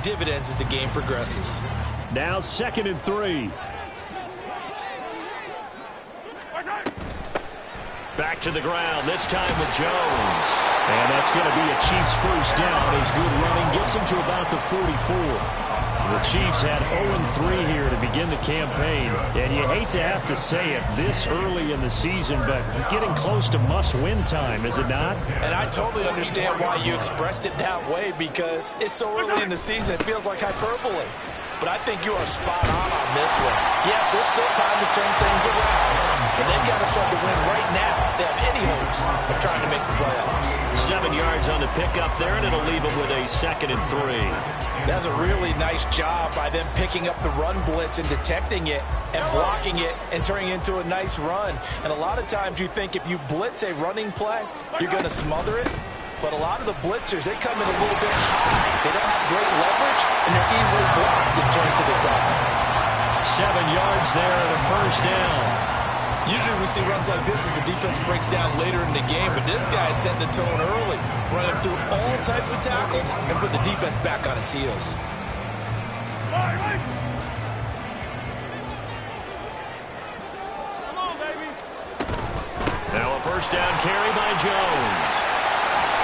dividends as the game progresses. Now 2nd and 3. Back to the ground, this time with Jones. And that's going to be a Chiefs first down as good running gets them to about the 44. The Chiefs had 0-3 here to begin the campaign. And you hate to have to say it this early in the season, but getting close to must-win time, is it not? And I totally understand why you expressed it that way, because it's so early in the season, it feels like hyperbole. But I think you are spot on this one. Yes, there's still time to turn things around, but they've got to start to win right now if they have any hopes of trying to make the playoffs. 7 yards on the pickup there, and it'll leave them with a 2nd and 3. That's a really nice job by them picking up the run blitz and detecting it and blocking it and turning it into a nice run. And a lot of times you think if you blitz a running play, you're going to smother it. But a lot of the blitzers, they come in a little bit high. They don't have great leverage, and they're easily blocked and turned to the side. 7 yards there and a first down. Usually we see runs like this as the defense breaks down later in the game, but this guy is setting the tone early, running through all types of tackles and put the defense back on its heels. Now a first down carry by Jones.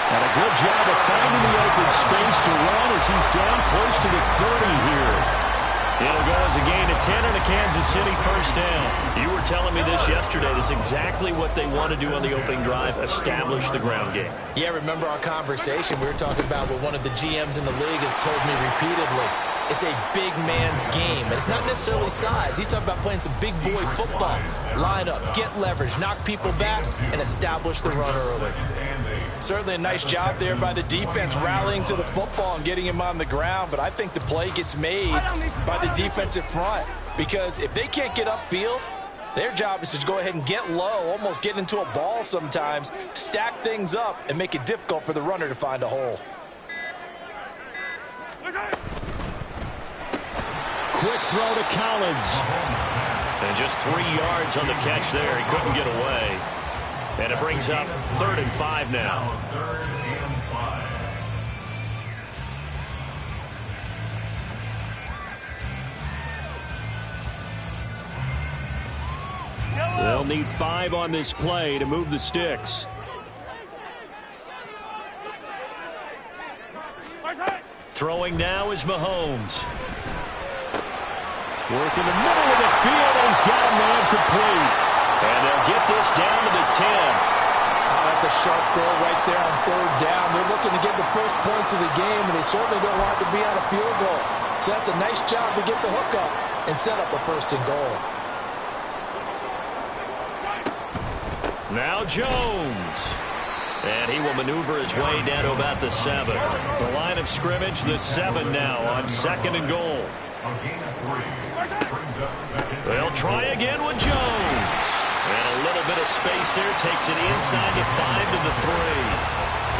And a good job of finding the open space to run as he's down close to the 30 here. It'll go as a gain of 10 and a Kansas City first down. You were telling me this yesterday. This is exactly what they want to do on the opening drive, establish the ground game. Yeah, remember our conversation? We were talking about what one of the GMs in the league has told me repeatedly. It's a big man's game. It's not necessarily size. He's talking about playing some big boy football. Line up, get leverage, knock people back, and establish the run early. Certainly a nice job there by the defense rallying to the football and getting him on the ground, but I think the play gets made by the defensive front, because if they can't get upfield, their job is to go ahead and get low, almost get into a ball sometimes, stack things up, and make it difficult for the runner to find a hole. Quick throw to Collins. And just 3 yards on the catch there. He couldn't get away. And it brings up 3rd and 5 now. They'll need 5 on this play to move the sticks. Throwing now is Mahomes. Work in the middle of the field, and he's got a man complete. And they'll get this down to the 10. Oh, that's a sharp throw right there on 3rd down. They're looking to get the first points of the game, and they certainly don't want it to be on a field goal. So that's a nice job to get the hook up and set up a 1st and goal. Now Jones. And he will maneuver his way down to about the 7. The line of scrimmage, the 7 now on 2nd and goal. They'll try again with Jones. And a little bit of space there. Takes it inside the 5 to the 3.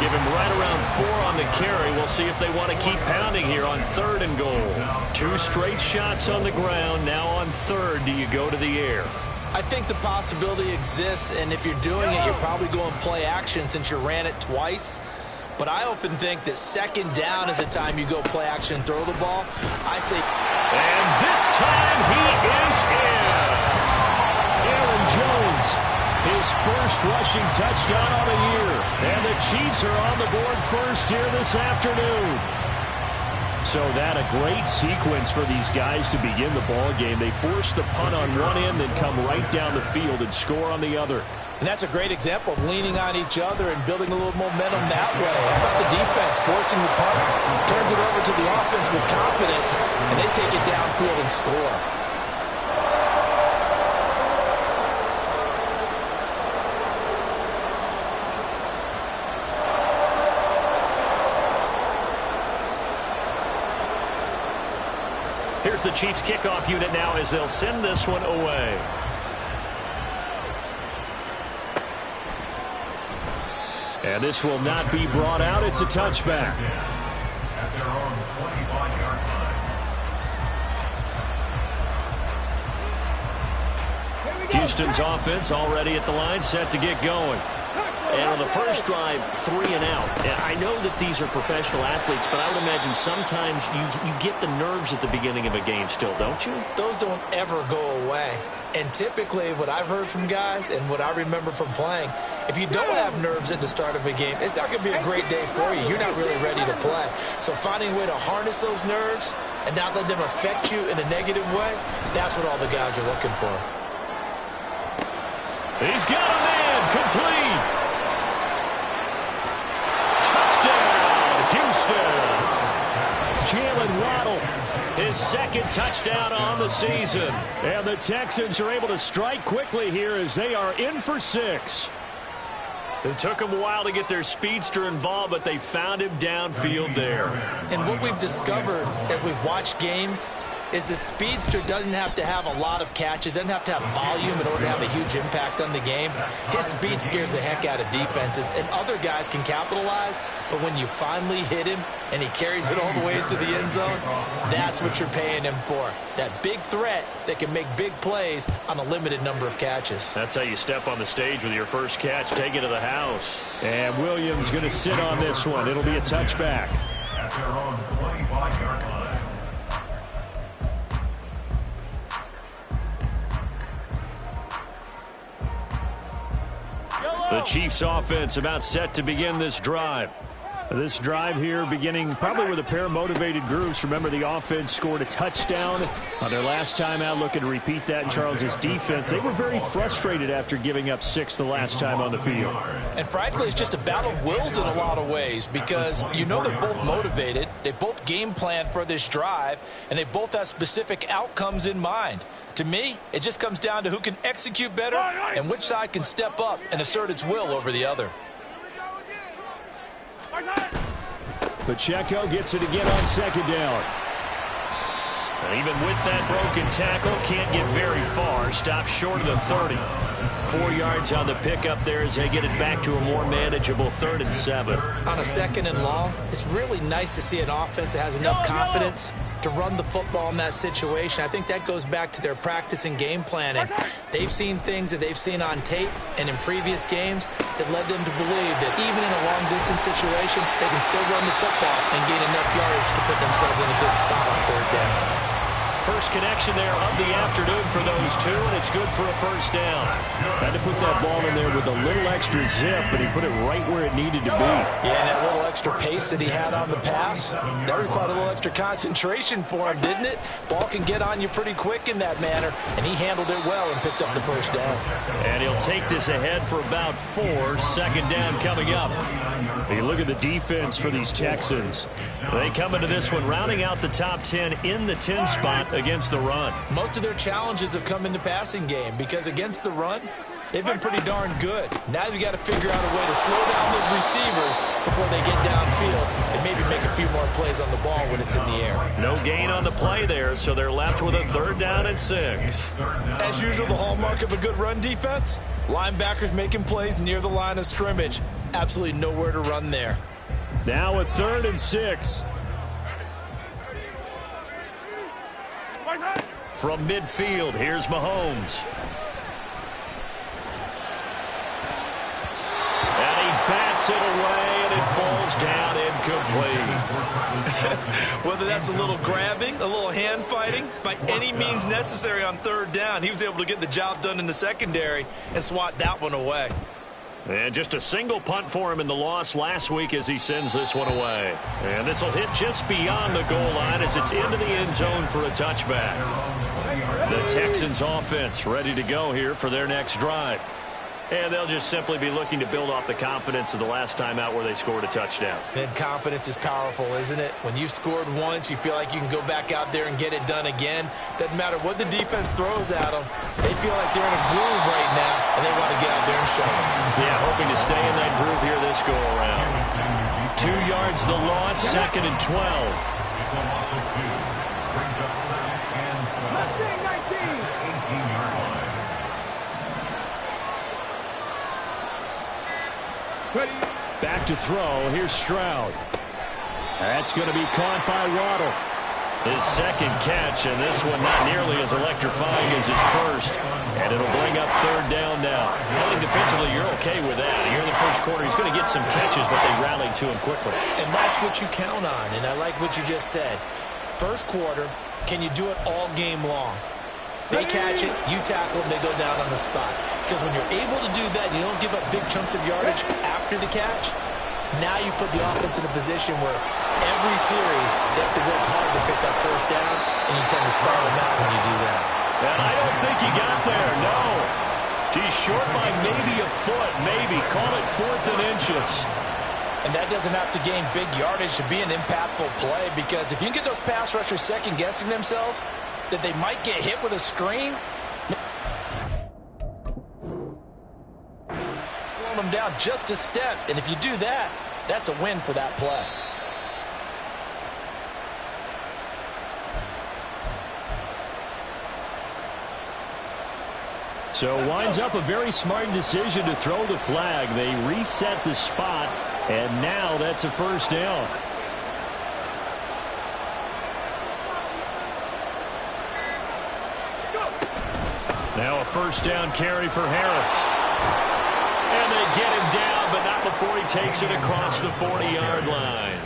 Give him right around 4 on the carry. We'll see if they want to keep pounding here on 3rd and goal. 2 straight shots on the ground. Now on 3rd, do you go to the air? I think the possibility exists, and if you're doing it, you're probably going play action since you ran it twice. But I often think that 2nd down is the time you go play action and throw the ball. I say... And this time he is in. Aaron Jones, his first rushing touchdown on the year. And the Chiefs are on the board first here this afternoon. So that a great sequence for these guys to begin the ball game. They force the punt on one end, then come right down the field and score on the other. And that's a great example of leaning on each other and building a little momentum that way. How about the defense forcing the punt, turns it over to the offense with confidence, and they take it downfield and score. Here's the Chiefs kickoff unit now as they'll send this one away. And this will not be brought out. It's a touchback. Houston's offense already at the line, set to get going. And on the first drive, 3 and out. And I know that these are professional athletes, but I would imagine sometimes you get the nerves at the beginning of a game still, don't you? Those don't ever go away. And typically what I've heard from guys and what I remember from playing, if you don't have nerves at the start of a game, it's not going to be a great day for you. You're not really ready to play. So finding a way to harness those nerves and not let them affect you in a negative way, that's what all the guys are looking for. He's got a man, complete. Touchdown, Houston. Jalen Waddle, his second touchdown on the season. And the Texans are able to strike quickly here as they are in for 6. It took them a while to get their speedster involved, but they found him downfield there. And what we've discovered as we've watched games is the speedster doesn't have to have a lot of catches, doesn't have to have volume in order to have a huge impact on the game. His speed scares the heck out of defenses, and other guys can capitalize, but when you finally hit him and he carries it all the way into the end zone, that's what you're paying him for. That big threat that can make big plays on a limited number of catches. That's how you step on the stage with your first catch, take it to the house. And Williams going to sit on this one. It'll be a touchback. At their own 25-yard line. The Chiefs offense about set to begin this drive. This drive here beginning probably with a pair of motivated groups. Remember, the offense scored a touchdown on their last time out. Looking to repeat that in Charles's defense. They were very frustrated after giving up 6 the last time on the field. And frankly, it's just a battle of wills in a lot of ways because you know they're both motivated. They both game plan for this drive, and they both have specific outcomes in mind. To me, it just comes down to who can execute better and which side can step up and assert its will over the other. Pacheco gets it again on second down. And even with that broken tackle, can't get very far. Stops short of the 30. 4 yards on the pickup there as they get it back to a more manageable 3rd and 7. On a 2nd and long, it's really nice to see an offense that has enough confidence to run the football in that situation. I think that goes back to their practice and game planning. They've seen things that they've seen on tape and in previous games that led them to believe that even in a long-distance situation, they can still run the football and gain enough yardage to put themselves in a good spot on 3rd down. First connection there of the afternoon for those two, and it's good for a first down. Had to put that ball in there with a little extra zip, but he put it right where it needed to be. Yeah, and that little extra pace that he had on the pass, that required a little extra concentration for him, didn't it? Ball can get on you pretty quick in that manner, and he handled it well and picked up the first down. And he'll take this ahead for about 4. 2nd down coming up. You look at the defense for these Texans. They come into this one rounding out the top 10 in the 10 spot against the run. Most of their challenges have come in the passing game because against the run, they've been pretty darn good. Now you've got to figure out a way to slow down those receivers before they get downfield and maybe make a few more plays on the ball when it's in the air. No gain on the play there, so they're left with a 3rd down and 6. As usual, the hallmark of a good run defense, linebackers making plays near the line of scrimmage. Absolutely nowhere to run there. Now a 3rd and 6. From midfield, here's Mahomes. And he bats it away, and it falls down incomplete. Whether that's a little grabbing, a little hand fighting, by any means necessary on 3rd down, he was able to get the job done in the secondary and swat that one away. And just a single punt for him in the loss last week as he sends this one away. And this will hit just beyond the goal line as it's into the end zone for a touchback. The Texans offense ready to go here for their next drive. And they'll just simply be looking to build off the confidence of the last time out where they scored a touchdown. And confidence is powerful, isn't it? When you've scored once, you feel like you can go back out there and get it done again. Doesn't matter what the defense throws at them. They feel like they're in a groove right now, and they want to get out there and show it. Yeah, hoping to stay in that groove here this go-around. 2 yards the loss, 2nd and 12. It's a loss of 2. Brings up 2nd and 12. 18-yard line. Back to throw. Here's Stroud. That's going to be caught by Waddle. His second catch, and this one not nearly as electrifying as his first. And it'll bring up third down now. I think defensively you're okay with that. Here in the first quarter, he's going to get some catches, but they rallied to him quickly. And that's what you count on, and I like what you just said. First quarter, can you do it all game long? They catch it, you tackle them, they go down on the spot. Because when you're able to do that, you don't give up big chunks of yardage after the catch, now you put the offense in a position where every series they have to work hard to pick up first downs, and you tend to start them out when you do that. And I don't think he got there, no. He's short by maybe a foot, maybe. Call it 4th and inches. And that doesn't have to gain big yardage to be an impactful play, because if you can get those pass rushers second-guessing themselves that they might get hit with a screen, slowing them down just a step, and if you do that, that's a win for that play. So winds up a very smart decision to throw the flag. They reset the spot, and now that's a first down. Now a first down carry for Harris. And they get him down, but not before he takes it across the 40-yard line.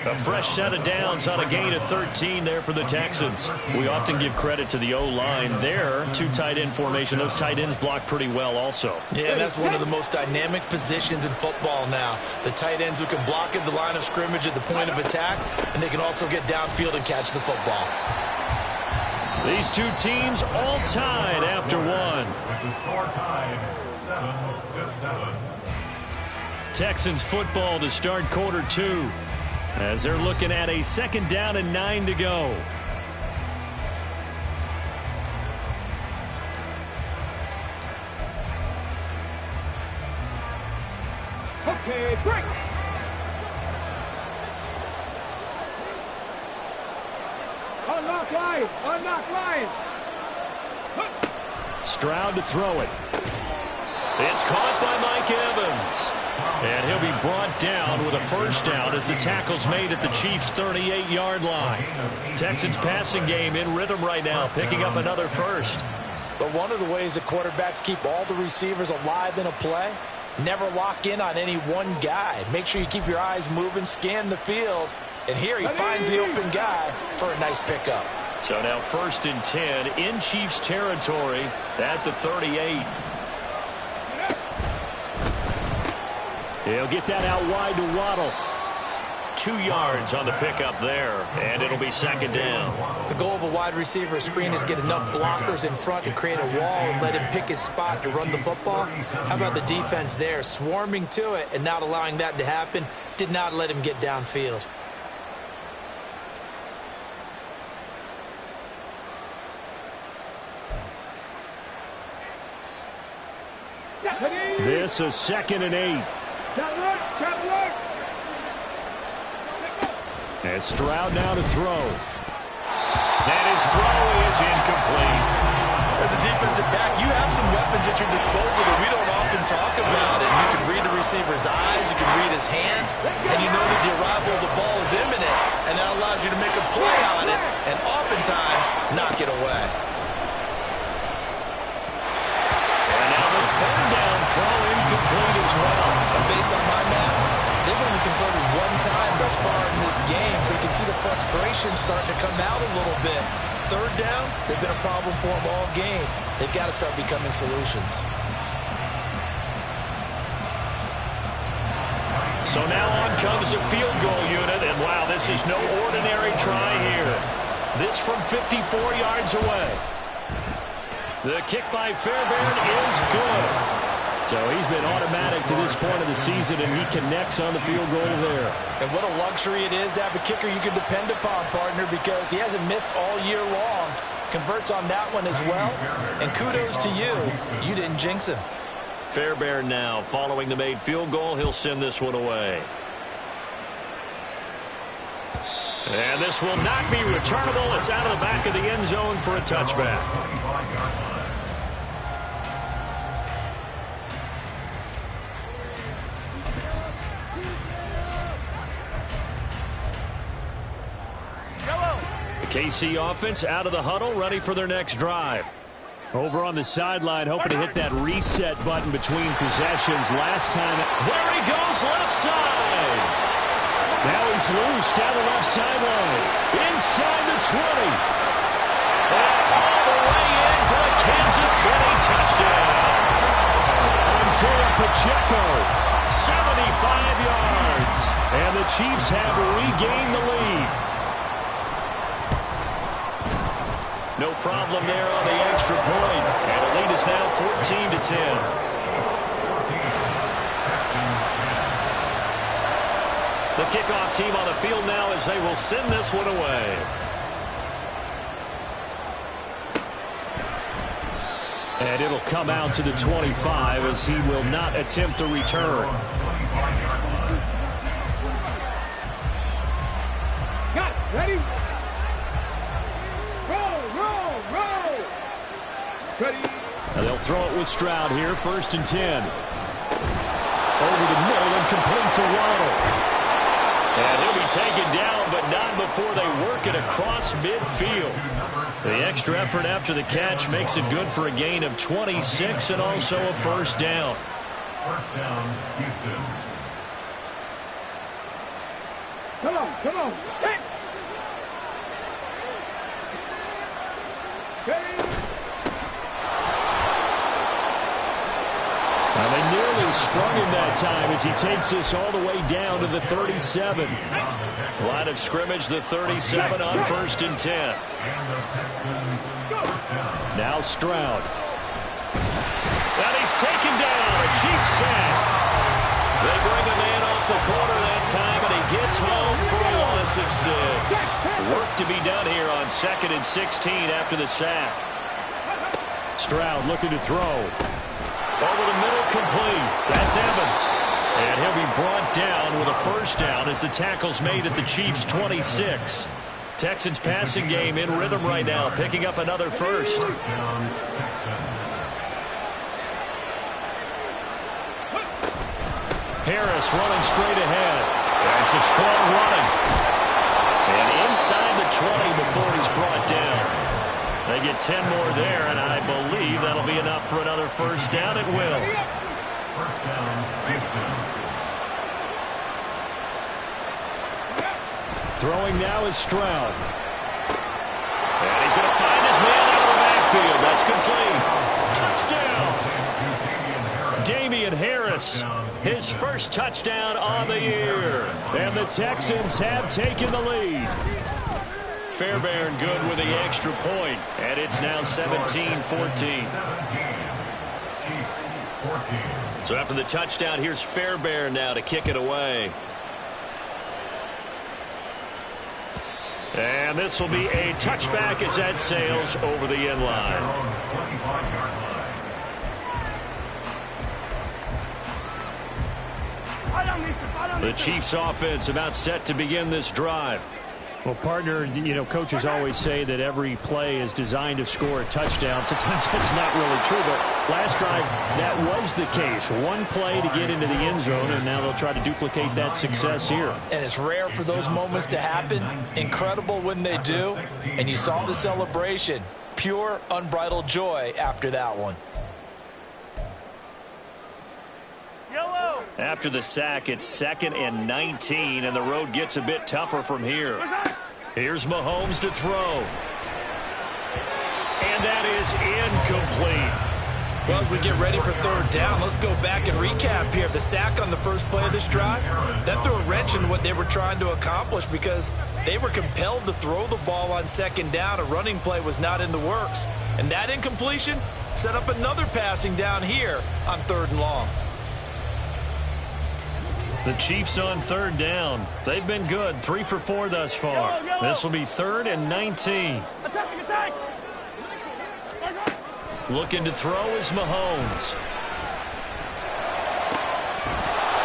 A fresh set of downs on a gain of 13 there for the Texans. We often give credit to the O-line there. 2 tight end formation. Those tight ends block pretty well also. Yeah, that's one of the most dynamic positions in football now. The tight ends who can block at the line of scrimmage at the point of attack, and they can also get downfield and catch the football. These two teams all tied after one. With the score tied 7-7. Texans football to start quarter 2. As they're looking at a 2nd down and 9 to go. Okay, break. Unlock line. Unlock line. Stroud to throw it. It's caught by Mike Evans. And he'll be brought down with a first down as the tackle's made at the Chiefs' 38-yard line. Texans passing game in rhythm right now, picking up another first. But one of the ways that quarterbacks keep all the receivers alive in a play, never lock in on any one guy. Make sure you keep your eyes moving, scan the field. And here he finds the open guy for a nice pickup. So now 1st and 10 in Chiefs territory at the 38. He'll get that out wide to Waddle. 2 yards on the pickup there, and it'll be 2nd down. The goal of a wide receiver screen is get enough blockers in front to create a wall and let him pick his spot to run the football. How about the defense there, swarming to it and not allowing that to happen? Did not let him get downfield. This is 2nd and 8. As Stroud now to throw. And his throw is incomplete. As a defensive back, you have some weapons at your disposal that we don't often talk about. And you can read the receiver's eyes, you can read his hands, and you know that the arrival of the ball is imminent. And that allows you to make a play on it and oftentimes knock it away. And now the 3rd down throw incomplete as well. And based on my math, they've only converted 1 time thus far in this game, so you can see the frustration starting to come out a little bit. 3rd downs, they've been a problem for them all game. They've got to start becoming solutions. So now on comes the field goal unit, and wow, this is no ordinary try here. This from 54 yards away. The kick by Fairbairn is good. So he's been automatic to this point of the season, and he connects on the field goal there. And what a luxury it is to have a kicker you can depend upon, partner, because he hasn't missed all year long. Converts on that one as well. And kudos to you. You didn't jinx him. Fairbairn now following the made field goal. He'll send this one away. And this will not be returnable. It's out of the back of the end zone for a touchback. KC offense out of the huddle, ready for their next drive. Over on the sideline, hoping to hit that reset button between possessions. Last time, there he goes, left side. Now he's loose down the left sideline. Inside the 20. And all the way in for the Kansas City touchdown. Isaiah Pacheco, 75 yards. And the Chiefs have regained the lead. No problem there on the extra point. And the lead is now 14-10. The kickoff team on the field now as they will send this one away. And it'll come out to the 25 as he will not attempt a return. Got it. Ready? Roll. Ready. And they'll throw it with Stroud here, 1st and 10. Over the middle and complete to Waddle. And he'll be taken down, but not before they work it across midfield. The extra effort after the catch makes it good for a gain of 26 and also a 1st down. 1st down, Houston. Come on. Hit. Ready. And they nearly sprung him that time as he takes this all the way down to the 37. Line of scrimmage, the 37 on 1st and 10. Now Stroud. And he's taken down. A Chiefs sack. They bring a man off the corner that time, and he gets home for a loss of 6. Work to be done here on 2nd and 16 after the sack. Stroud looking to throw. Over the middle, complete. That's Evans. And he'll be brought down with a 1st down as the tackle's made at the Chiefs' 26. Texans passing game in rhythm right now, picking up another 1st. Harris running straight ahead. That's a strong running. And inside the 20 before he's brought down. They get 10 more there, and I believe that'll be enough for another 1st down. It will. 1st down, Houston. Throwing now is Stroud. And he's going to find his man out of the backfield. That's complete. Touchdown. Damian Harris, his 1st touchdown on the year. And the Texans have taken the lead. Fairbairn good with the extra point, and it's now 17-14. So after the touchdown, here's Fairbairn now to kick it away. And this will be a touchback as that sails over the end line. The Chiefs offense about set to begin this drive. Well, partner, coaches always say that every play is designed to score a touchdown. Sometimes that's not really true, but last drive, that was the case. One play to get into the end zone, and now they'll try to duplicate that success here. And it's rare for those moments to happen. Incredible when they do. And you saw the celebration. Pure, unbridled joy after that one. After the sack, it's 2nd and 19, and the road gets a bit tougher from here. Here's Mahomes to throw. And that is incomplete. Well, as we get ready for 3rd down, let's go back and recap here. The sack on the first play of this drive, that threw a wrench in what they were trying to accomplish because they were compelled to throw the ball on 2nd down. A running play was not in the works. And that incompletion set up another passing down here on 3rd and long. The Chiefs on 3rd down. They've been good, 3 for 4 thus far. This will be 3rd and 19. Looking to throw is Mahomes.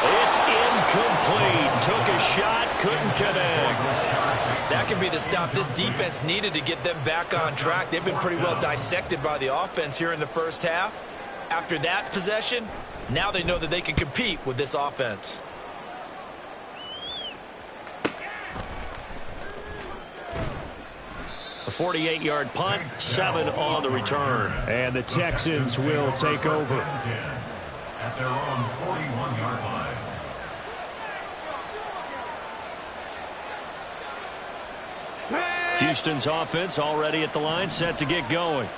It's incomplete. Took a shot, couldn't connect. That could be the stop this defense needed to get them back on track. They've been pretty well dissected by the offense here in the first half. After that possession, now they know that they can compete with this offense. A 48-yard punt, 7 on the return. And the Texans will take over. At their own 41-yard line. Houston's offense already at the line, set to get going.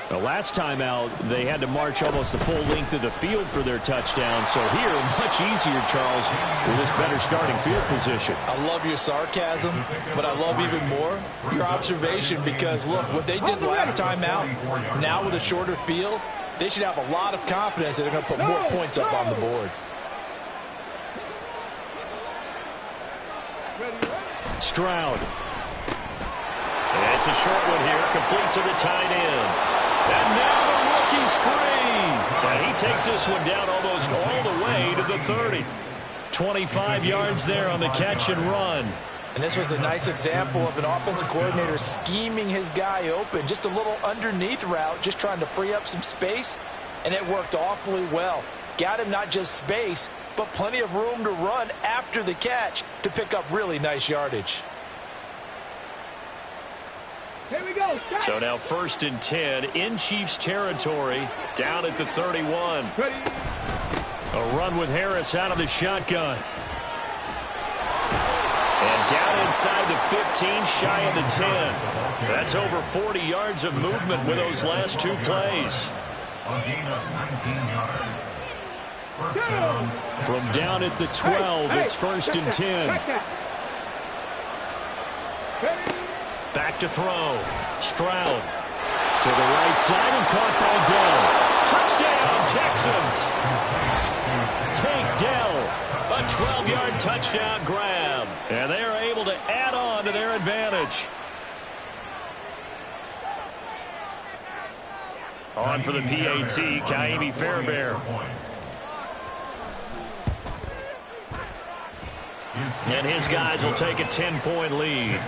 The last time out, they had to march almost the full length of the field for their touchdown. So here, much easier, Charles, with this better starting field position. I love your sarcasm, but I love even more your observation because, look, what they did last time out, now with a shorter field, they should have a lot of confidence that they're going to put more points up on the board. Stroud. And it's a short one here, complete to the tight end. And now the rookie's free. And he takes this one down almost all the way to the 30. 25 yards there on the catch and run. And this was a nice example of an offensive coordinator scheming his guy open. Just a little underneath route, just trying to free up some space. And it worked awfully well. Got him not just space, but plenty of room to run after the catch to pick up really nice yardage. Here we go. So now 1st and 10 in Chiefs territory, down at the 31. Ready. A run with Harris out of the shotgun. And down inside the 15, shy of the 10. That's over 40 yards of movement with those last 2 plays. A gain of 19 yards. First down. From down at the 12, it's 1st and 10. Back to throw. Stroud to the right side and caught by Dell. Touchdown, Texans. Take Dell. A 12-yard touchdown grab. And they are able to add on to their advantage. On for the PAT, Kaimi Fairbairn. And his guys will take a 10-point lead.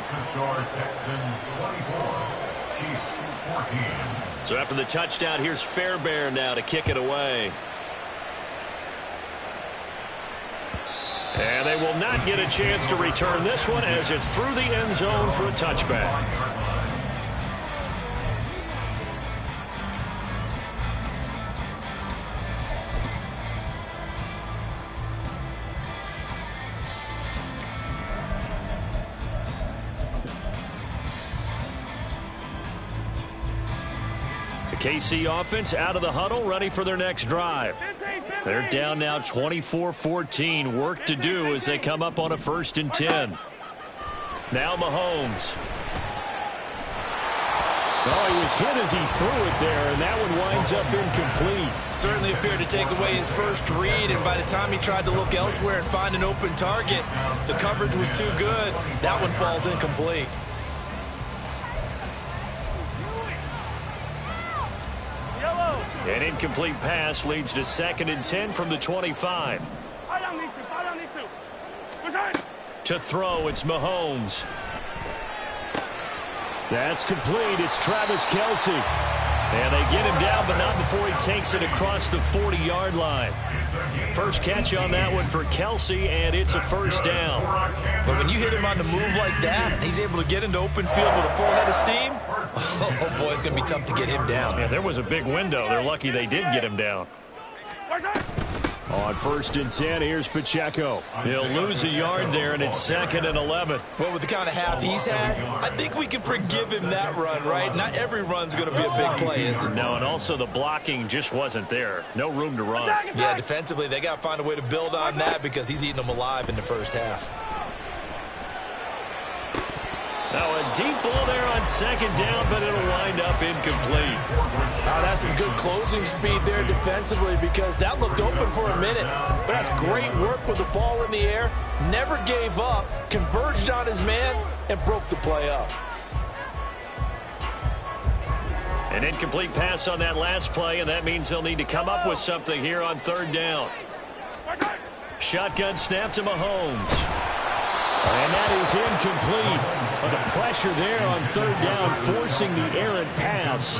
So after the touchdown, here's Fairbairn now to kick it away. And they will not get a chance to return this one as it's through the end zone for a touchback. KC offense out of the huddle, ready for their next drive. They're down now 24-14. Work to do as they come up on a 1st and 10. Now Mahomes. Oh, he was hit as he threw it there, and that one winds up incomplete. Certainly appeared to take away his first read, and by the time he tried to look elsewhere and find an open target, the coverage was too good. That one falls incomplete. An incomplete pass leads to 2nd and 10 from the 25. To throw, it's Mahomes. That's complete. It's Travis Kelce. And they get him down, but not before he takes it across the 40-yard line. First catch on that one for Kelce, and it's a 1st down. But when you hit him on the move like that, and he's able to get into open field with a full head of steam, oh boy, it's going to be tough to get him down. Yeah, there was a big window. They're lucky they did get him down. On 1st and 10, here's Pacheco. He'll lose a yard there, and it's 2nd and 11. Well, with the kind of half he's had, I think we can forgive him that run, right? Not every run's going to be a big play, is it? No, and also the blocking just wasn't there. No room to run. Yeah, defensively, they got to find a way to build on that because he's eating them alive in the first half. Now a deep ball there on 2nd down, but it'll wind up incomplete. That's some good closing speed there defensively because that looked open for a minute. But that's great work with the ball in the air. Never gave up, converged on his man, and broke the play up. An incomplete pass on that last play, and that means they'll need to come up with something here on 3rd down. Shotgun snap to Mahomes. And that is incomplete. But the pressure there on 3rd down, forcing the errant pass.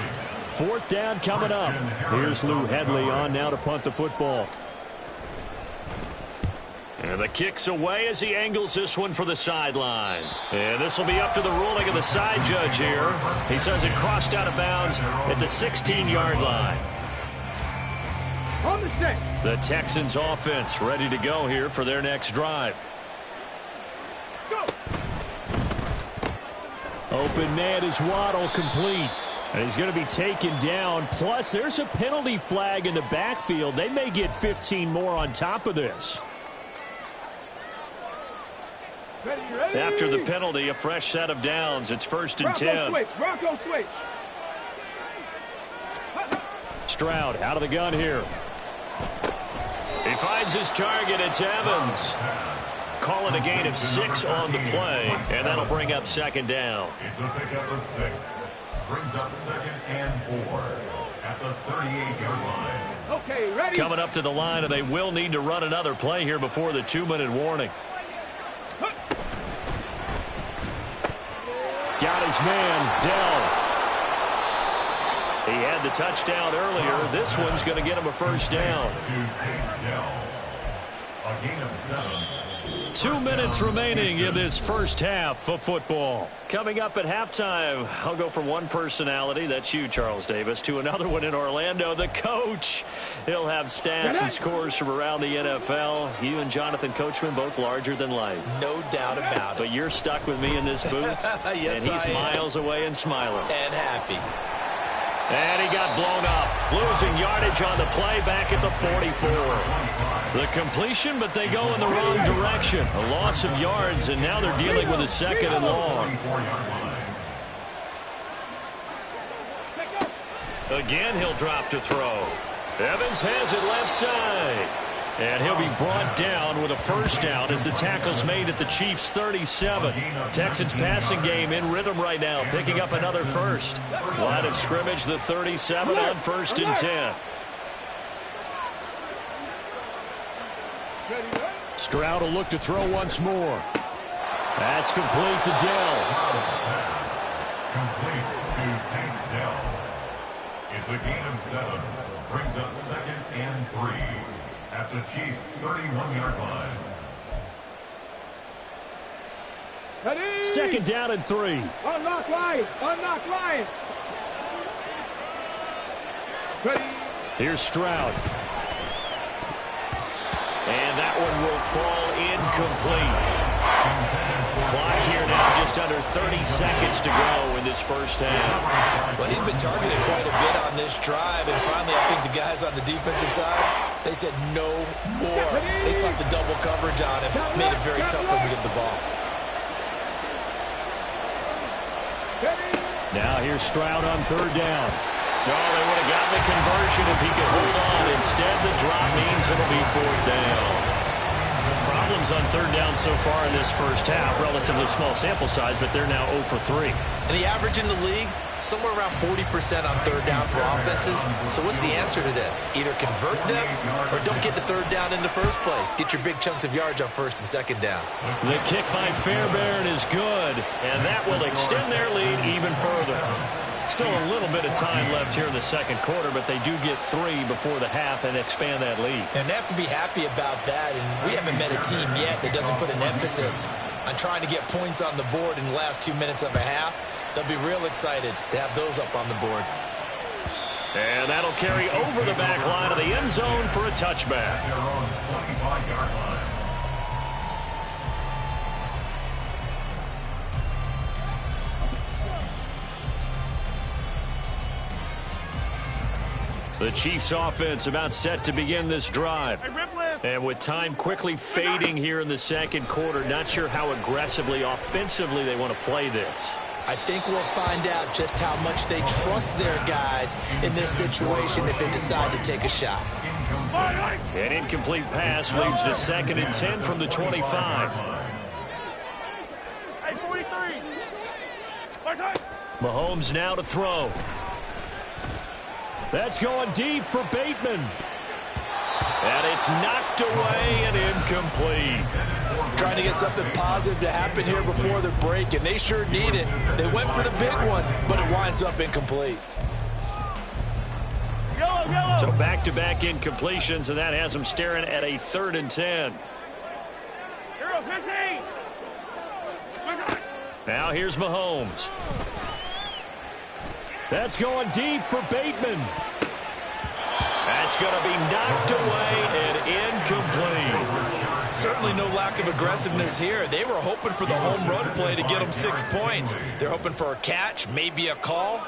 4th down coming up. Here's Lou Hedley on now to punt the football. And the kick's away as he angles this one for the sideline. And this will be up to the ruling of the side judge here. He says it crossed out of bounds at the 16-yard line. On the set. The Texans offense ready to go here for their next drive. Go. Open man is Waddle, complete. And he's going to be taken down. Plus, there's a penalty flag in the backfield. They may get 15 more on top of this. Ready, ready. After the penalty, a fresh set of downs. It's 1st and 10. Switch. Bronco switch. Stroud out of the gun here. He finds his target. It's Evans. Calling a gain of 6 on the play, and that'll bring up 2nd down. It's a pickup of 6. Brings up 2nd and 4 at the 38-yard line. Okay, ready. Coming up to the line, and they will need to run another play here before the 2-minute warning. Got his man, Dell. He had the touchdown earlier. This one's going to get him a 1st down. A gain of 7. 2 minutes remaining in this first half of football. Coming up at halftime, I'll go from one personality, that's you, Charles Davis, to another one in Orlando, the coach. He'll have stats and scores from around the NFL. You and Jonathan Coachman, both larger than life. No doubt about it. But you're stuck with me in this booth, yes, and he's miles away and smiling. And happy. And he got blown up, losing yardage on the play back at the 44. The completion, but they go in the wrong direction. A loss of yards, and now they're dealing with a 2nd and long. Again, he'll drop to throw. Evans has it left side. And he'll be brought down with a 1st down as the tackle's made at the Chiefs' 37. Texans passing game in rhythm right now, picking up another 1st. Line of scrimmage, the 37 on 1st and 10. Stroud will look to throw once more. That's complete to Dell. Complete to Tank Dell. It's a gain of 7. Brings up 2nd and 3 at the Chiefs' 31-yard line. Ready. 2nd down and 3. Unlock line. Unlock line. Ready. Here's Stroud. And that one will fall incomplete. Clock here now, just under 30 seconds to go in this first half. Well, he'd been targeted quite a bit on this drive, and finally I think the guys on the defensive side, they said no more. They slapped the double coverage on him, made it very tough for him to get the ball. Now here's Stroud on 3rd down. Oh, they would have gotten the conversion if he could hold on. Instead, the drop means it'll be 4th down. Problems on 3rd down so far in this first half. Relatively small sample size, but they're now 0 for 3. And the average in the league, somewhere around 40% on 3rd down for offenses. So what's the answer to this? Either convert them or don't get the 3rd down in the first place. Get your big chunks of yards on 1st and 2nd down. The kick by Fairbairn is good, and that will extend their lead even further. Still a little bit of time left here in the 2nd quarter, but they do get 3 before the half and expand that lead. And they have to be happy about that, and we haven't met a team yet that doesn't put an emphasis on trying to get points on the board in the last 2 minutes of a half. They'll be real excited to have those up on the board. And that'll carry over the back line of the end zone for a touchback. They're on the 25-yard line. The Chiefs offense about set to begin this drive. And with time quickly fading here in the 2nd quarter, not sure how aggressively, offensively they want to play this. I think we'll find out just how much they trust their guys in this situation if they decide to take a shot. An incomplete pass leads to 2nd and 10 from the 25. Hey, 43. Mahomes now to throw. That's going deep for Bateman. And it's knocked away and incomplete. Trying to get something positive to happen here before the break, and they sure need it. They went for the big one, but it winds up incomplete. So back-to-back incompletions, and that has them staring at a 3rd and 10. Go, 15. Now here's Mahomes. That's going deep for Bateman. That's going to be knocked away and incomplete. Certainly no lack of aggressiveness here. They were hoping for the home run play to get them 6 points. They're hoping for a catch, maybe a call,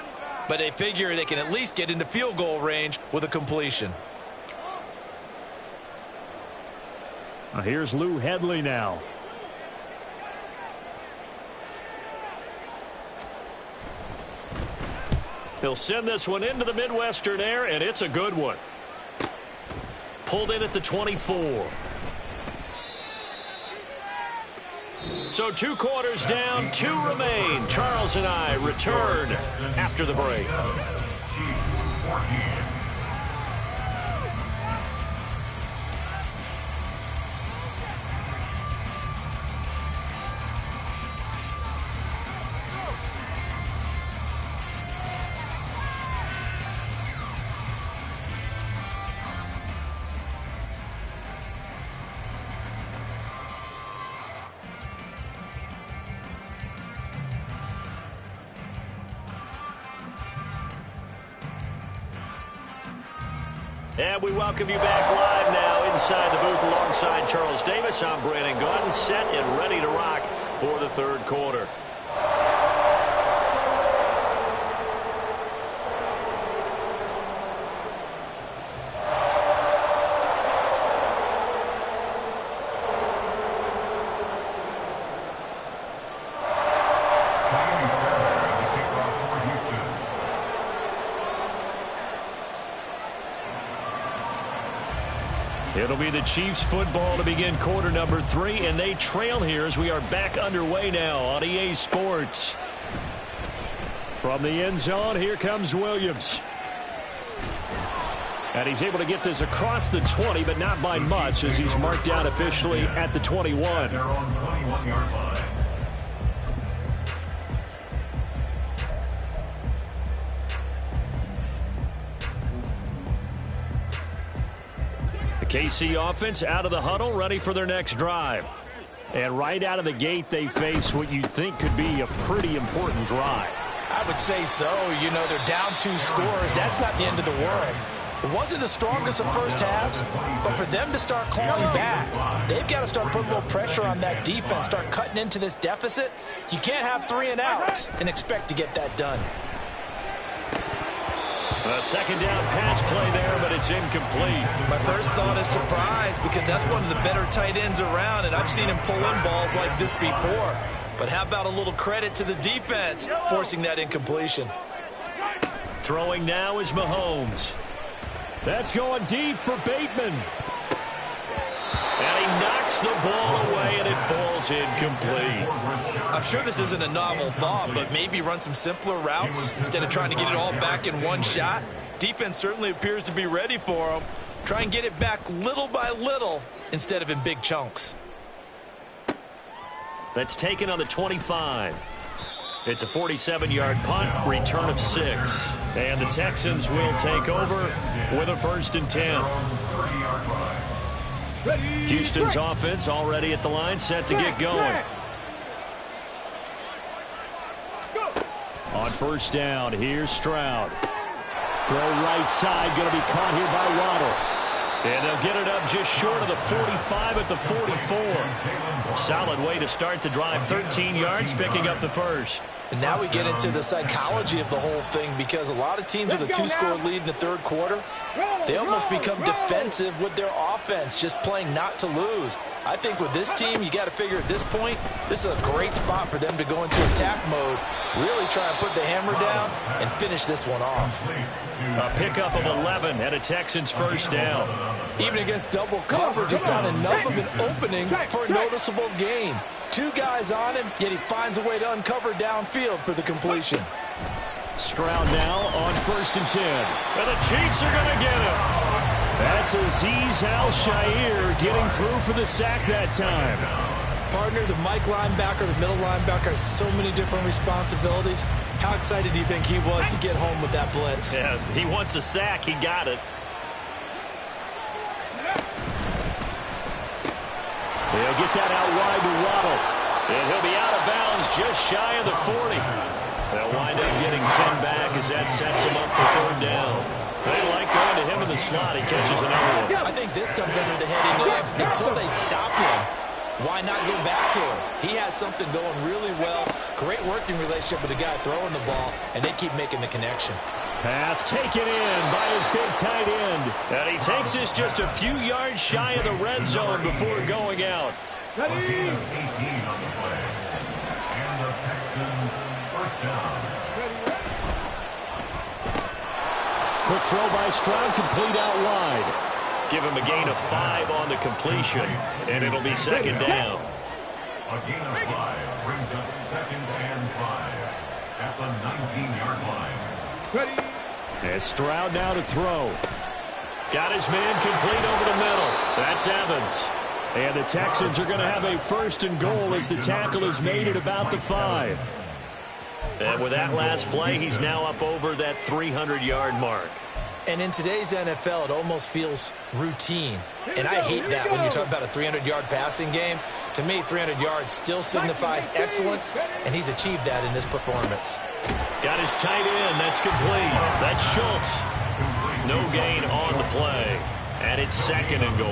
but they figure they can at least get into field goal range with a completion. Here's Lou Hedley now. He'll send this one into the Midwestern air, and it's a good one. Pulled in at the 24. So 2 quarters down, 2 remain. Charles and I return after the break. Chiefs 14. And we welcome you back live now inside the booth alongside Charles Davis. I'm Brandon Gordon, set and ready to rock for the 3rd quarter. It'll be the Chiefs football to begin quarter number 3, and they trail here as we are back underway now on EA Sports. From the end zone, here comes Williams. And he's able to get this across the 20, but not by much as he's marked down officially at the 21. They're on 21-yard line. KC offense out of the huddle, ready for their next drive. And right out of the gate, they face what you think could be a pretty important drive. I would say so. You know, they're down 2 scores. That's not the end of the world. It wasn't the strongest of first halves, but for them to start clawing back, they've got to start putting a little pressure on that defense, start cutting into this deficit. You can't have 3 and outs and expect to get that done. A 2nd down pass play there, but it's incomplete. My first thought is surprise because that's one of the better tight ends around, and I've seen him pull in balls like this before. But how about a little credit to the defense forcing that incompletion? Throwing now is Mahomes. That's going deep for Bateman. And he knocks the ball away, and it falls incomplete. I'm sure this isn't a novel thought, but maybe run some simpler routes instead of trying to get it all back in one shot. Defense certainly appears to be ready for him. Try and get it back little by little instead of in big chunks. That's taken on the 25. It's a 47-yard punt, return of 6. And the Texans will take over with a 1st and 10. Houston's offense already at the line, set to get going. On 1st down, here's Stroud. Throw right side, going to be caught here by Waddle. And they'll get it up just short of the 45 at the 44. Solid way to start the drive, 13 yards, picking up the 1st. And now we get into the psychology of the whole thing because a lot of teams with a 2-score lead in the 3rd quarter, they almost become defensive with their offense, just playing not to lose. I think with this team, you got to figure at this point, this is a great spot for them to go into attack mode, really try and put the hammer down and finish this one off. A pickup of 11 and a Texans 1st down. Even against double coverage, he found enough of an opening for a noticeable gain. 2 guys on him, yet he finds a way to uncover downfield for the completion. Stroud now on 1st and 10. And the Chiefs are going to get him. That's Azeez Al-Shaair getting through for the sack that time. Partner, the Mike linebacker, the middle linebacker has so many different responsibilities. How excited do you think he was to get home with that blitz? Yeah, he wants a sack. He got it. They'll get that out wide to Waddle. And he'll be out of bounds just shy of the 40. They'll wind up getting 10 back as that sets him up for third down. They like going to him in the slot. He catches another one. I think this comes under the heading of until they stop him, why not go back to him? He has something going really well. Great working relationship with the guy throwing the ball, and they keep making the connection. Pass taken in by his big tight end. And he takes this just a few yards shy of the red zone before going out. A gain of 18 on the play. And the Texans first down. Quick throw by Stroud, complete out wide. Give him a gain of 5 on the completion, and it'll be second down. A gain of 5 brings up second and 5 at the 19-yard line. And Stroud now to throw. Got his man complete over the middle. That's Evans. And the Texans are going to have a first and goal as the tackle is made at about the 5. And with that last play, he's now up over that 300-yard mark. And in today's NFL, it almost feels routine. And I hate that when you talk about a 300-yard passing game. To me, 300 yards still signifies excellence, and he's achieved that in this performance. Got his tight end. That's complete. That's Schultz. No gain on the play. And it's second and goal.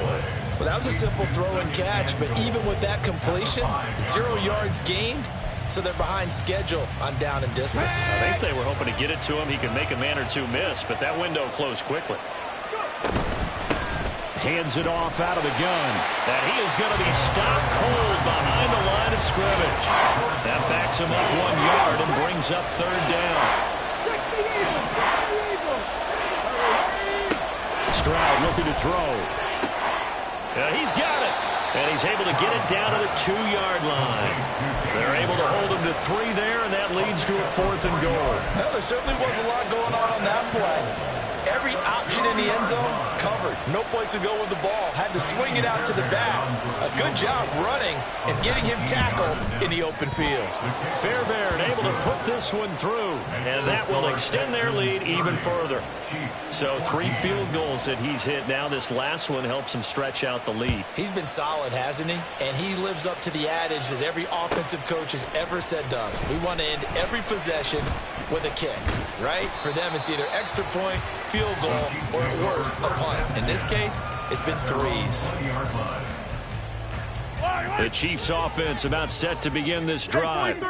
Well, that was a simple throw and catch, but even with that completion, 0 yards gained, so they're behind schedule on down and distance. I think they were hoping to get it to him. He could make a man or two miss, but that window closed quickly. Hands it off out of the gun. And he is going to be stopped cold behind the line of scrimmage. That backs him up 1 yard and brings up third down. Stroud looking to throw. He's got it. And he's able to get it down to the 2-yard line. They're able to hold him to 3 there, and that leads to a fourth and goal. Well, there certainly was a lot going on that play. Every option in the end zone covered. No place to go with the ball. Had to swing it out to the back. A good job running and getting him tackled in the open field. Fairbairn able to put this one through, and that will extend their lead even further. So 3 field goals that he's hit now. This last one helps him stretch out the lead. He's been solid, hasn't he? And he lives up to the adage that every offensive coach has ever said to us. We want to end every possession with a kick, right? For them, it's either extra point, field goal, or at worst, a punt. In this case, it's been 3s. The Chiefs offense about set to begin this drive.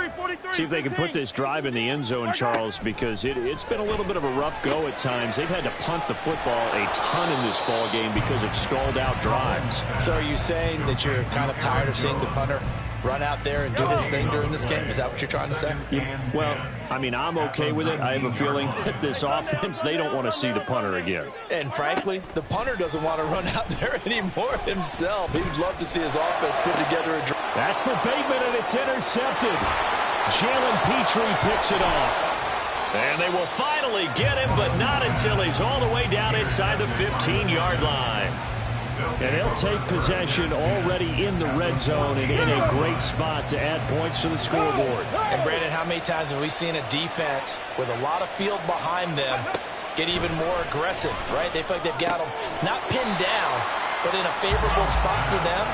See if they can put this drive in the end zone, Charles, because it's been a little bit of a rough go at times. They've had to punt the football a ton in this ball game because of stalled out drives. So are you saying that you're kind of tired of seeing the punter run out there and do his thing during this game? Is that what you're trying to say? Well, I mean, I'm okay with it. I have a feeling that this offense, they don't want to see the punter again. And frankly, the punter doesn't want to run out there anymore himself. He'd love to see his offense put together a drive. That's for Bateman, and it's intercepted. Jalen Petrie picks it off. And they will finally get him, but not until he's all the way down inside the 15-yard line. And he'll take possession already in the red zone and in a great spot to add points to the scoreboard. And Brandon, how many times have we seen a defense with a lot of field behind them get even more aggressive, right? They feel like they've got them not pinned down, but in a favorable spot for them.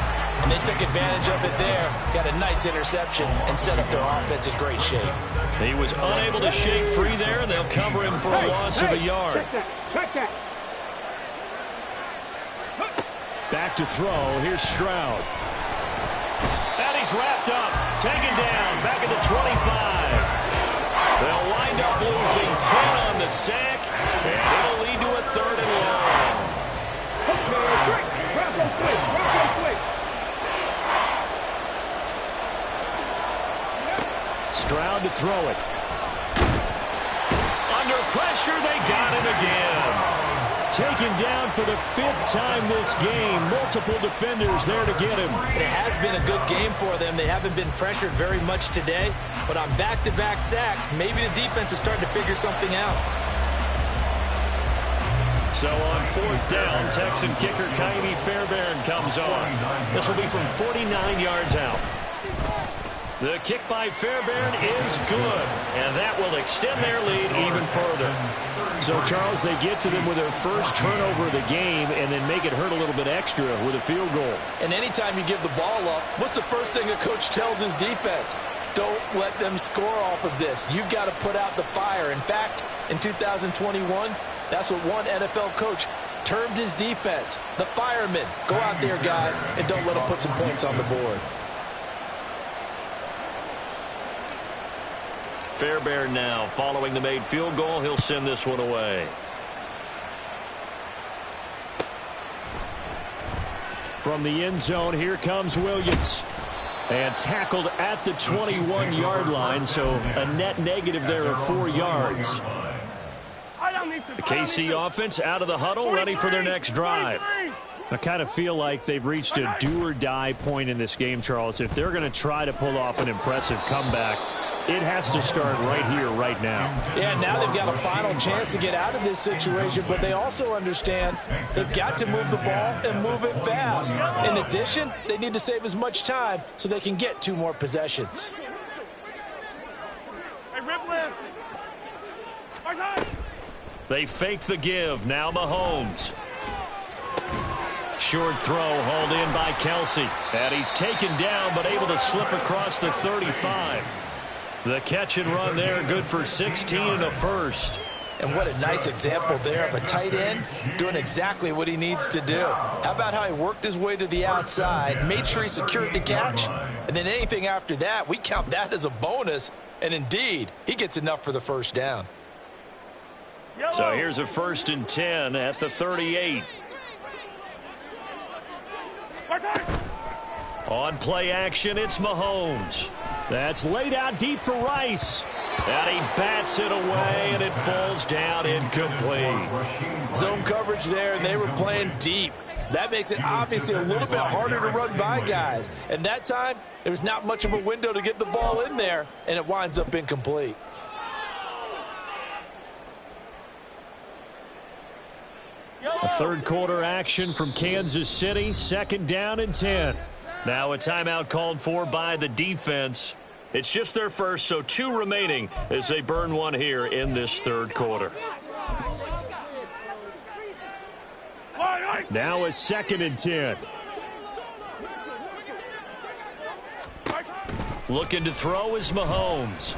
And they took advantage of it there, got a nice interception, and set up their offense in great shape. He was unable to shake free there, and they'll cover him for a loss of a yard. Check that. Back to throw. Here's Stroud. And he's wrapped up. Taken down. Back at the 25. They'll wind up losing 10 on the sack. And it'll lead to a third and long. Stroud to throw it. Under pressure, they got him again. Taken down for the 5th time this game. Multiple defenders there to get him. It has been a good game for them. They haven't been pressured very much today. But on back-to-back sacks, maybe the defense is starting to figure something out. So on 4th down, Texan kicker Kyrie Fairbairn comes on. This will be from 49 yards out. The kick by Fairbairn is good, and that will extend their lead even further. So, Charles, they get to them with their first turnover of the game and then make it hurt a little bit extra with a field goal. And anytime you give the ball up, what's the first thing a coach tells his defense? Don't let them score off of this. You've got to put out the fire. In fact, in 2021, that's what one NFL coach termed his defense, the firemen. Go out there, guys, and don't let them put some points on the board. Fairbairn now following the made field goal. He'll send this one away. From the end zone, here comes Williams. And tackled at the 21-yard line, so a net negative there of 4 yards. The KC offense out of the huddle, ready for their next drive. I kind of feel like they've reached a do-or-die point in this game, Charles. If they're going to try to pull off an impressive comeback, it has to start right here, right now. Yeah, now they've got a final chance to get out of this situation, but they also understand they've got to move the ball and move it fast. In addition, they need to save as much time so they can get 2 more possessions. They fake the give. Now Mahomes. Short throw hauled in by Kelsey. And he's taken down but able to slip across the 35. The catch and run there, good for 16 and a first. And what a nice example there of a tight end doing exactly what he needs to do. How about how he worked his way to the outside, made sure he secured the catch, and then anything after that, we count that as a bonus. And indeed, he gets enough for the first down. So here's a 1st and 10 at the 38. On play action, it's Mahomes. That's laid out deep for Rice. And he bats it away, and it falls down incomplete. Zone coverage there, and they were playing deep. That makes it obviously a little bit harder to run by guys. And that time, there was not much of a window to get the ball in there, and it winds up incomplete. A third quarter action from Kansas City, 2nd down and 10. Now a timeout called for by the defense. It's just their first, so 2 remaining as they burn one here in this 3rd quarter. Now a 2nd and 10. Looking to throw is Mahomes.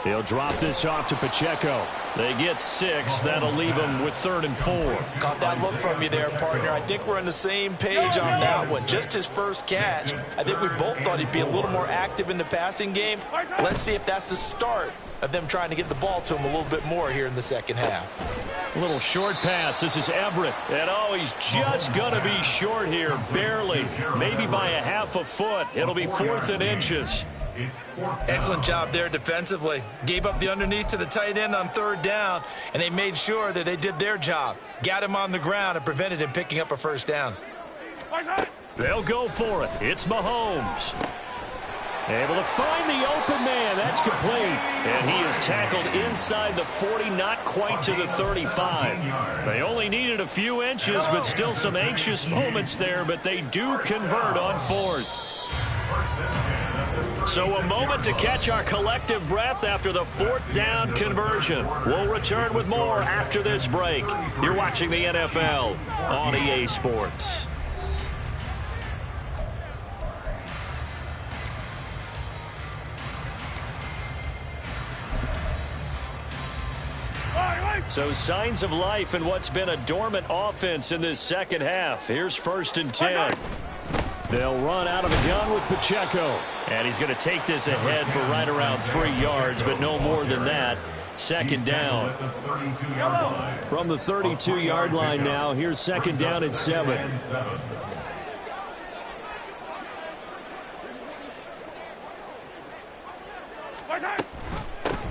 He'll drop this off to Pacheco. They get 6. That'll leave them with 3rd and 4. Caught that look from you there, partner. I think we're on the same page on that one. Just his first catch. I think we both thought he'd be a little more active in the passing game. Let's see if that's the start of them trying to get the ball to him a little bit more here in the second half. A little short pass. This is Everett. And oh, he's just going to be short here. Barely. Maybe by a half a foot. It'll be 4th and inches. Excellent job there defensively. Gave up the underneath to the tight end on 3rd down, and they made sure that they did their job. Got him on the ground and prevented him picking up a 1st down. They'll go for it. It's Mahomes. Able to find the open man. That's complete. And he is tackled inside the 40, not quite to the 35. They only needed a few inches, but still some anxious moments there, but they do convert on 4th. So a moment to catch our collective breath after the 4th down conversion. We'll return with more after this break. You're watching the NFL on EA Sports. So signs of life in what's been a dormant offense in this second half. Here's 1st and 10. They'll run out of the gun with Pacheco. And he's going to take this ahead for right around 3 yards, but no more than that. 2nd down. From the 32-yard line now, here's 2nd down and 7.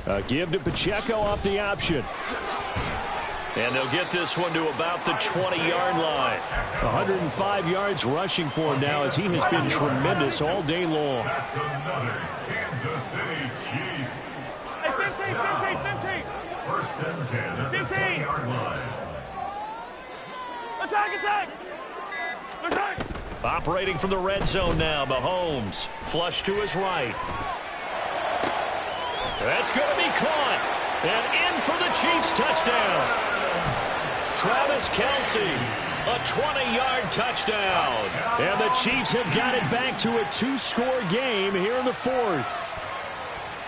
A give to Pacheco off the option. And they'll get this one to about the 20-yard line. 105 yards rushing for him now as he has been tremendous all day long. That's another Kansas City Chiefs. Hey, 15. 1st and 10 at the 20-yard line. Attack! Operating from the red zone now, Mahomes. Flush to his right. That's going to be caught. And in for the Chiefs touchdown. Travis Kelce, a 20-yard touchdown. And the Chiefs have got it back to a 2-score game here in the fourth.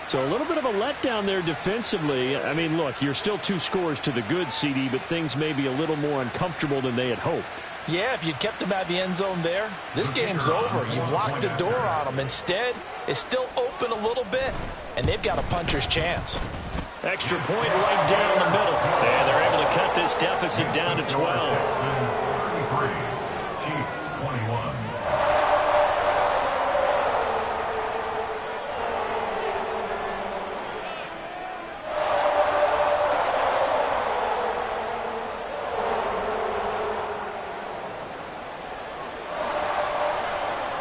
So a little bit of a letdown there defensively. I mean, look, you're still 2 scores to the good, CD, but things may be a little more uncomfortable than they had hoped. Yeah, if you'd kept him out of the end zone there, this game's over. You've locked the door on him. Instead, it's still open a little bit, and they've got a puncher's chance. Extra point right down the middle. And they're able to cut this deficit down to 12. Chiefs 21.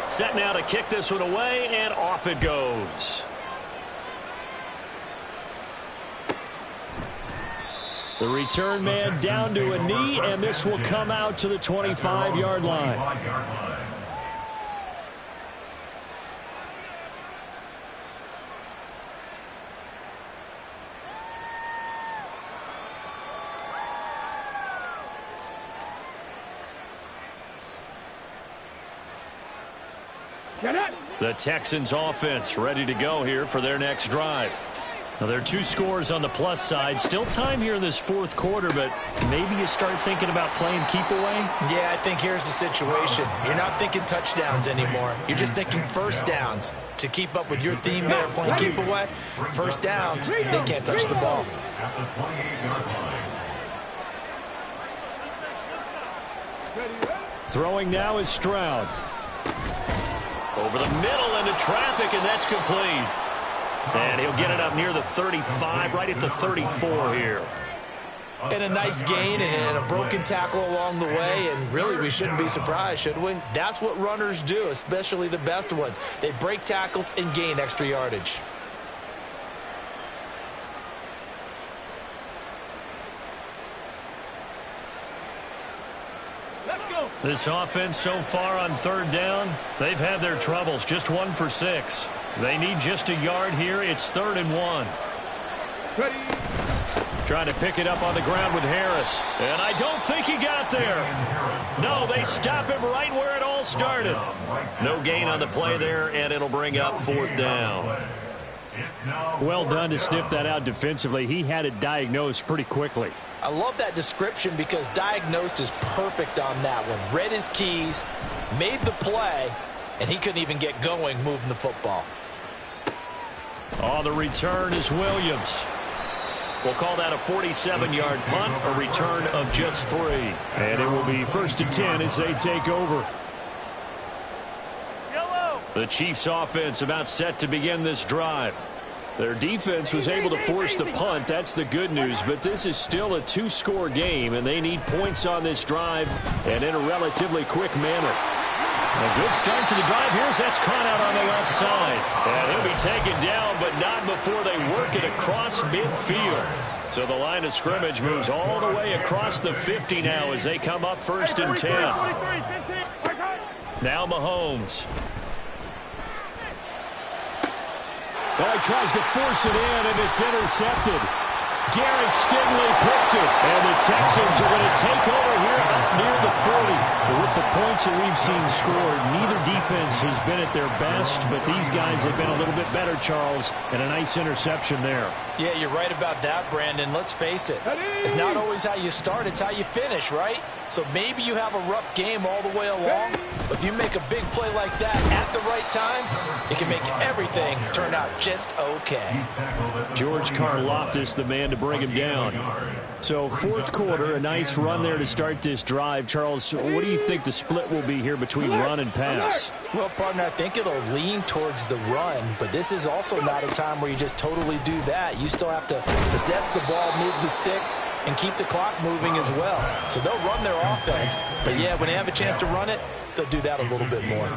Set now to kick this one away, and off it goes. The return man down to a knee, and this will come out to the 25-yard line. The Texans offense ready to go here for their next drive. Now, there are 2 scores on the plus side. Still time here in this fourth quarter, but maybe you start thinking about playing keep away? Yeah, I think here's the situation. You're not thinking touchdowns anymore. You're just thinking first downs. To keep up with your theme there, playing keep away, first downs, they can't touch the ball. At the 28-yard line. Throwing now is Stroud. Over the middle into traffic, and that's complete. And he'll get it up near the 35, right at the 34 here. And a nice gain and a broken tackle along the way, and really we shouldn't be surprised, should we? That's what runners do, especially the best ones. They break tackles and gain extra yardage. This offense so far on third down, they've had their troubles. Just 1 for 6. They need just a yard here. It's 3rd and 1. Trying to pick it up on the ground with Harris. And I don't think he got there. No, they stop him right where it all started. No gain on the play there, and it'll bring up 4th down. Well done to sniff that out defensively. He had it diagnosed pretty quickly. I love that description because diagnosed is perfect on that one. Read his keys, made the play, and he couldn't even get going moving the football. On the return is Williams. We'll call that a 47-yard punt, a return of just 3. And it will be 1st and 10 as they take over. The Chiefs offense about set to begin this drive. Their defense was able to force the punt. That's the good news. But this is still a 2-score game, and they need points on this drive and in a relatively quick manner. A good start to the drive. That's caught out on the left side. And he'll be taken down, but not before they work it across midfield. So the line of scrimmage moves all the way across the 50 now as they come up 1st and 10. Now Mahomes. Well, he tries to force it in, and it's intercepted. Garrett Stingley picks it, and the Texans are going to take over here near the 40. But with the points that we've seen scored, neither defense has been at their best, but these guys have been a little bit better, Charles, and a nice interception there. Yeah, you're right about that, Brandon. Let's face it. It's not always how you start, it's how you finish, right? So maybe you have a rough game all the way along, but if you make a big play like that at the right time, it can make everything turn out just okay. George Karlaftis, the man to bring him down. So 4th quarter, a nice run there to start this drive. Charles, what do you think the split will be here between run and pass? Well, partner, I think it'll lean towards the run, but this is also not a time where you just totally do that. You still have to possess the ball, move the sticks, and keep the clock moving as well. So they'll run their offense, but yeah, when they have a chance to run it, they'll do that a little bit more.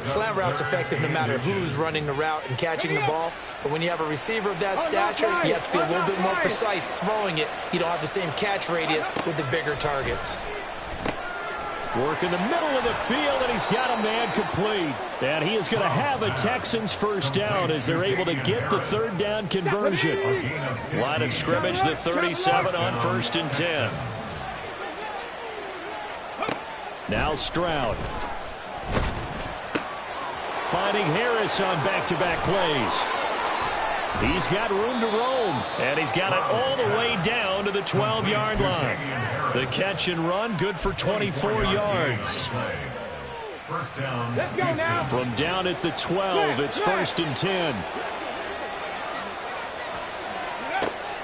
Slant route's effective no matter who's running the route and catching the ball, but when you have a receiver of that stature, you have to be a little bit more precise throwing it. You don't have the same catch radius with the bigger targets. Work in the middle of the field, and he's got a man complete. And he is going to have a Texans first down as they're able to get the third down conversion. Line of scrimmage, the 37 on 1st and 10. Now Stroud. Finding Harris on back-to-back plays. He's got room to roam, and he's got it all the way down to the 12-yard line. The catch and run, good for 24 yards. Let's go now. From down at the 12, it's 1st and 10.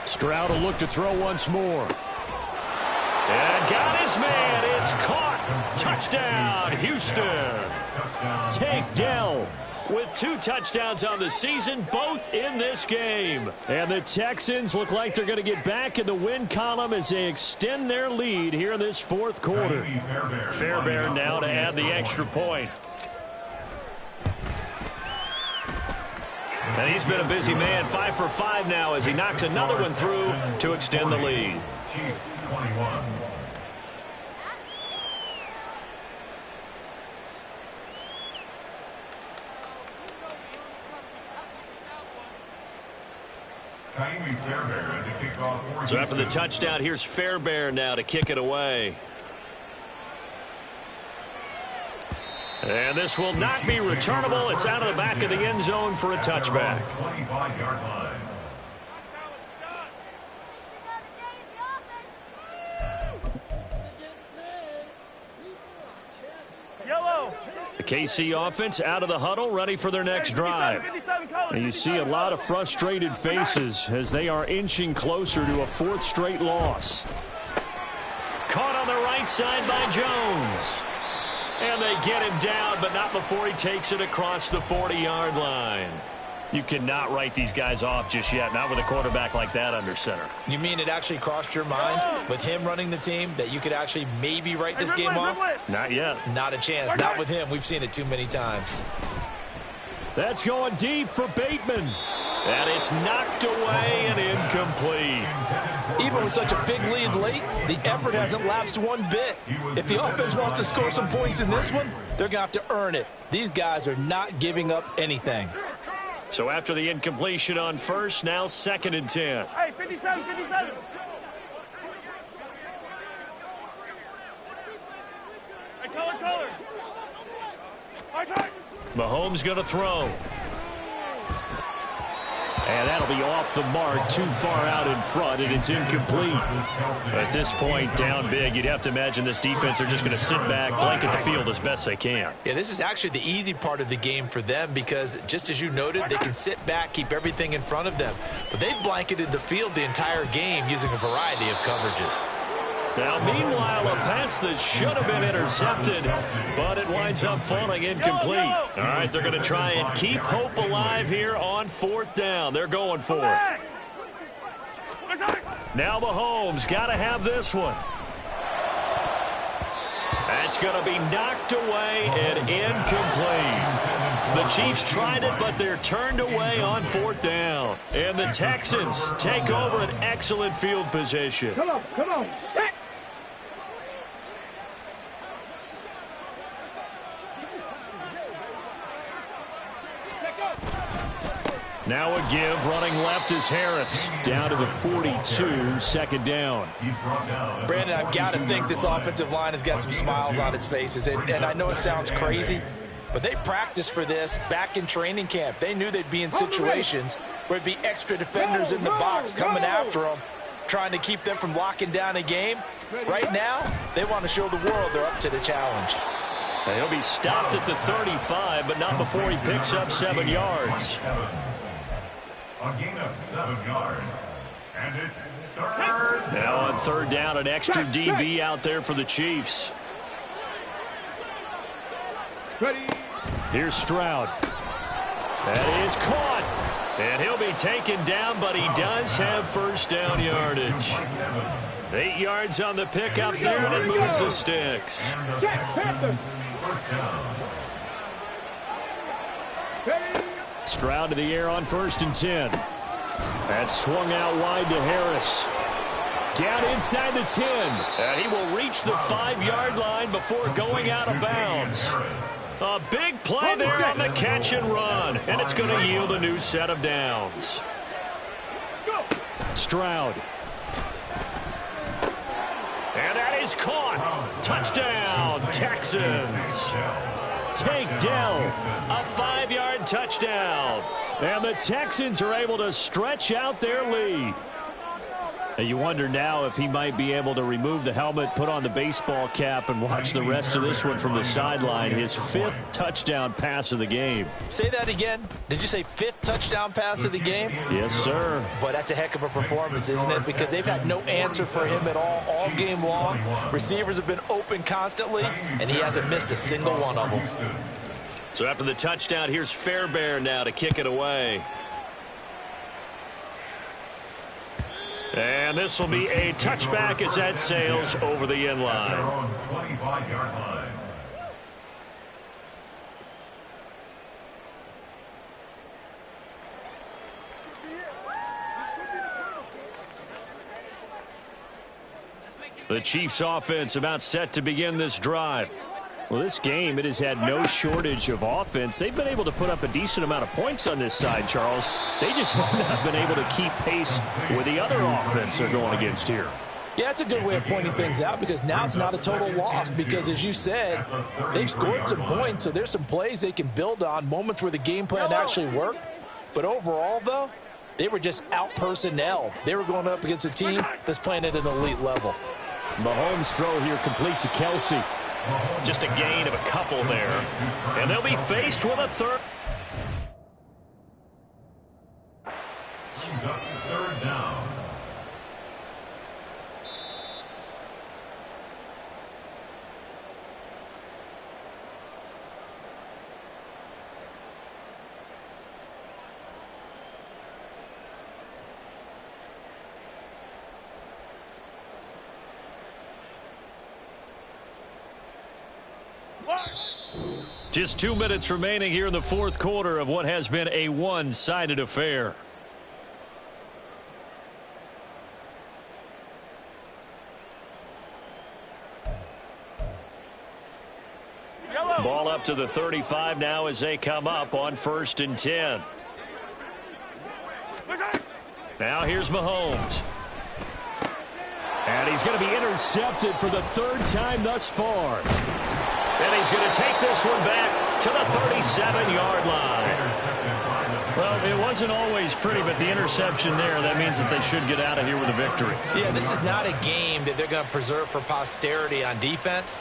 Stroud will look to throw once more. And got his man. It's caught. Touchdown, Houston. Tank Dell with 2 touchdowns on the season, both in this game. And the Texans look like they're going to get back in the win column as they extend their lead here in this 4th quarter. Fairbairn now to add the extra point. And he's been a busy man, 5 for 5 now as he knocks another one through to extend the lead. Chiefs 21. So after the touchdown, here's Fairbairn now to kick it away. And this will not be returnable. It's out of the back of the end zone for a touchback. 25-yard line. The KC offense out of the huddle, ready for their next drive. And you see a lot of frustrated faces as they are inching closer to a 4th straight loss. Caught on the right side by Jones. And they get him down, but not before he takes it across the 40-yard line. You cannot write these guys off just yet, not with a quarterback like that under center. You mean it actually crossed your mind with him running the team that you could actually maybe write this game off? Not yet. Not a chance. Not with him. We've seen it too many times. That's going deep for Bateman. And it's knocked away and incomplete. Even with such a big lead late, the effort hasn't lapsed one bit. If the offense wants to score some points in this one, they're going to have to earn it. These guys are not giving up anything. So after the incompletion on first, now 2nd and 10. Hey, 57, 57. Hey, color. Mahomes going to throw. And that'll be off the mark, too far out in front, and it's incomplete. At this point, down big, you'd have to imagine this defense are just going to sit back, blanket the field as best they can. Yeah, this is actually the easy part of the game for them because, just as you noted, they can sit back, keep everything in front of them. But they've blanketed the field the entire game using a variety of coverages. Now, meanwhile, a pass that should have been intercepted, but it winds up falling incomplete. All right, they're going to try and keep hope alive here on 4th down. They're going for it. Now Mahomes got to have this one. That's going to be knocked away and incomplete. The Chiefs tried it, but they're turned away on 4th down. And the Texans take over an excellent field position. Come on. Now a give, running left is Harris. Down to the 42, 2nd down. Brandon, I've got to think this offensive line has got some smiles on its faces. And I know it sounds crazy, but they practiced for this back in training camp. They knew they'd be in situations where it'd be extra defenders in the box coming after them, trying to keep them from locking down a game. Right now, they want to show the world they're up to the challenge. And he'll be stopped at the 35, but not before he picks up 7 yards. A gain of 7 yards. And it's 3rd. Now on 3rd down, an extra DB out there for the Chiefs. Here's Stroud. That is caught. And he'll be taken down, but he does have 1st down yardage. 8 yards on the pickup there, and it moves the sticks. Stroud to the air on 1st and 10. That swung out wide to Harris. Down inside the 10. And he will reach the 5-yard line before going out of bounds. A big play there on the catch and run. And it's going to yield a new set of downs. Stroud. And that is caught. Touchdown, Texans. Tank Dell, a 5-yard touchdown. And the Texans are able to stretch out their lead. And you wonder now if he might be able to remove the helmet, put on the baseball cap, and watch the rest of this one from the sideline. His 5th touchdown pass of the game. Say that again. Did you say 5th touchdown pass of the game? Yes, sir. Boy, that's a heck of a performance, isn't it? Because they've had no answer for him at all game long. Receivers have been open constantly, and he hasn't missed a single one of them. So after the touchdown, here's Fairbairn now to kick it away. And this will be a touchback as that sails over the end line. 25-yard line. The Chiefs offense about set to begin this drive. Well, this game, it has had no shortage of offense. They've been able to put up a decent amount of points on this side, Charles. They just have not been able to keep pace with the other offense they're going against here. Yeah, it's a good way of pointing things out because now it's not a total loss because, as you said, they've scored some points, so there's some plays they can build on, moments where the game plan actually worked. But overall, though, they were just out-personnel. They were going up against a team that's playing at an elite level. Mahomes' throw here complete to Kelsey. Just a gain of a couple there. And they'll be faced with a third. Brings up 3rd down. Just 2 minutes remaining here in the 4th quarter of what has been a one-sided affair. Ball up to the 35 now as they come up on 1st and 10. Now here's Mahomes. And he's going to be intercepted for the 3rd time thus far. And he's going to take this one back to the 37-yard line. Well, it wasn't always pretty, but the interception there, that means that they should get out of here with a victory. Yeah, this is not a game that they're going to preserve for posterity on defense,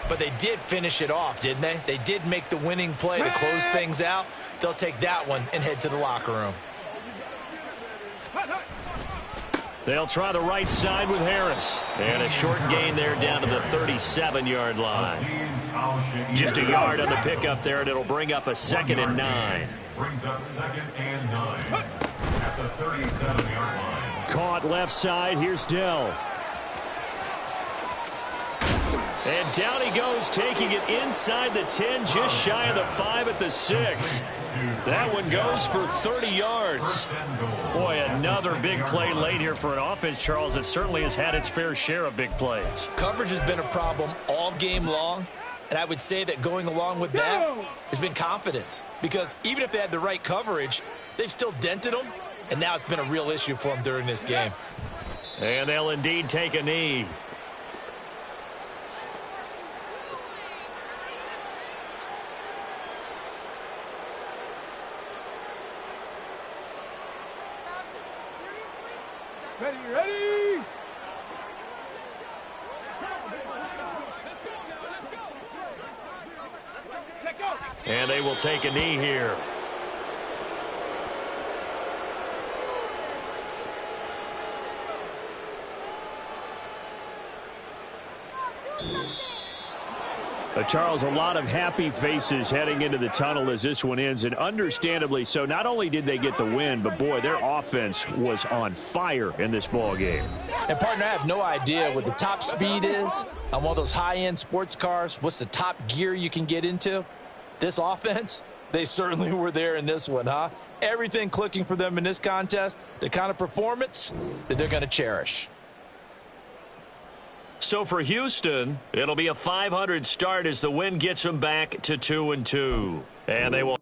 but they did finish it off, didn't they? They did make the winning play to close things out. They'll take that one and head to the locker room. They'll try the right side with Harris. And a short gain there down to the 37-yard line. Just a yard on the pickup there, and it'll bring up a 2nd and 9. Brings up 2nd and 9 at the 37-yard line. Caught left side. Here's Dell. And down he goes, taking it inside the 10, just shy of the 5 at the 6. That one goes for 30 yards. Boy, another big play late here for an offense, Charles, that certainly has had its fair share of big plays. Coverage has been a problem all game long, and I would say that going along with that has been confidence. Because even if they had the right coverage, they've still dented them, and now it's been a real issue for them during this game. And they'll indeed take a knee. Ready? And they will take a knee here. Charles, a lot of happy faces heading into the tunnel as this one ends, and understandably so. Not only did they get the win, but, boy, their offense was on fire in this ball game. And, partner, I have no idea what the top speed is on one of those high-end sports cars. What's the top gear you can get into? This offense, they certainly were there in this one, huh? Everything clicking for them in this contest, the kind of performance that they're going to cherish. So for Houston, it'll be a .500 start as the win gets them back to 2-2. And they will